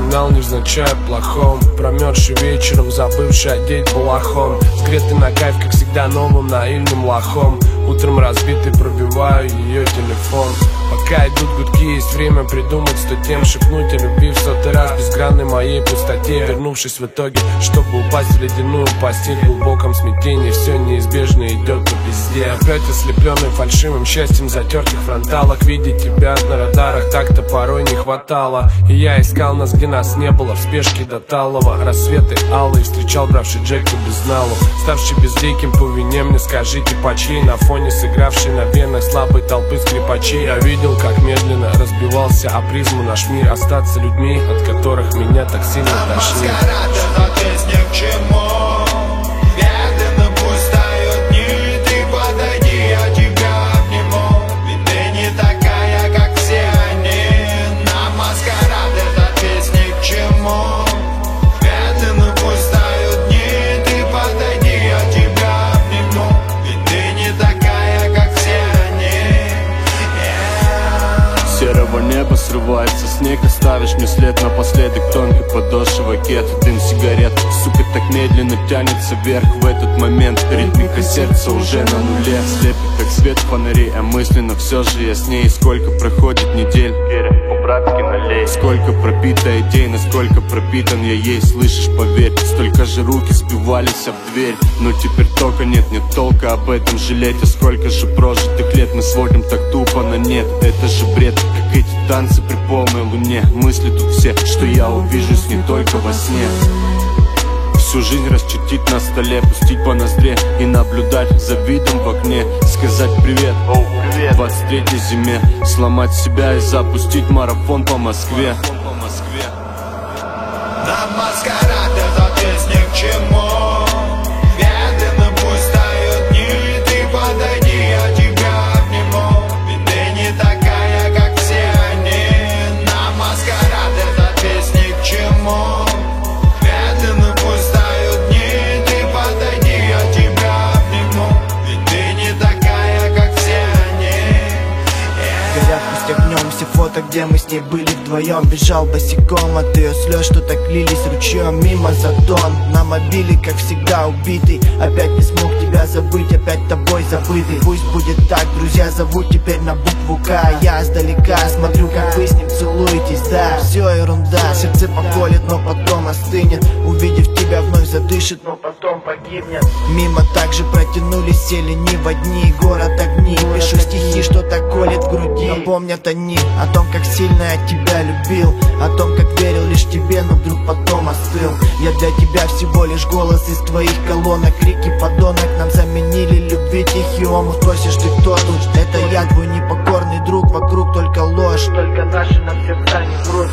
вспоминал, невзначай о плохом. Промерзший вечером, забывший одеть балахон. Сгретый на кайф, как всегда, новым наивным лохом. Утром разбитый, пробиваю ее телефон. Пока идут гудки, есть время придумать 100 тем. Шепнуть о любви в 100-й раз, безгранной моей пустоте. Вернувшись в итоге, чтобы упасть в ледяную постель. В глубоком смятении все неизбежно идет по пизде. Опять ослепленный фальшивым счастьем затертых фронталок. Видеть тебя на радарах так-то порой не хватало. И я искал нас, где нас не было, в спешке до талого. Рассветы алые встречал, бравший Джека без налу. Ставший безликим по вине мне, скажите, по чьей? На фоне сыгравшей на венах слабой толпы скрипачей. Я видел, как медленно разбивался о призму наш мир. Остаться людьми, от которых меня так сильно тошнит. К чему? Медленно пусть тают дни, ты подойди, я тебя обниму. Ведь ты не такая, как все они. На маскарад эта песня к чему? Медленно пусть тают дни, ты подойди, я тебя обниму. Ведь ты не такая, как все они. С серого неба срывается снег, оставишь мне след напоследок. Тонкой подошвы кет, дым сигарет. Сука, так медленно тянется вверх в этот момент. Ритмика сердца уже на нуле. Слепит, как свет фонарей, а мысленно все же яснее. Сколько проходит недель, по-братски налей. Сколько пропито идей, насколько пропитан я ей. Слышишь, поверь, столько же руки сбивались об дверь. Но теперь только нет толка об этом жалеть. А сколько же прожитых лет мы смотрим так тупо на нет. Это же бред, как эти танцы при полной луне. Мысли тут все, что я увижусь не только во сне. Всю жизнь расчертить на столе, пустить по ноздре и наблюдать за видом в окне. Сказать привет, привет, 23-й зиме. Сломать себя и запустить марафон по Москве. На маскарад эта песня к чему? Медленно пусть тают дни, ты подойди, я тебя обниму. Ведь ты не такая, как все они. На маскарад эта песня к чему? Медленно пусть тают дни, ты подойди, я тебя обниму. Ведь ты не такая, как все они. Горят пусть огнем все фото, где мы с ней были вдвоем. Бежал босиком от ее слез, что так лились ручьем. Мимо затон, на мобиле, как всегда убитый. Опять не смог тебя забыть, опять тобой забытый. Пусть будет так, друзья зовут теперь на букву К. Я сдалека смотрю, как вы с ним целуетесь, да. Все ерунда, сердце поколет, но потом остынет. Увидев тебя вновь задышит, но потом погибнет. Мимо также протянулись все ленивые дни. Город огни, пишу стихи, что так колет в груди. Напомнят они о том, как сильно я тебя любил, о том, как верил лишь тебе, но вдруг потом остыл. Я для тебя всего лишь голос из твоих колонок. Крики подонок нам заменили любви тихий омут. Спросишь, ты кто тут? Это я, твой непокорный друг. Вокруг только ложь, только наши нам сердца не врут.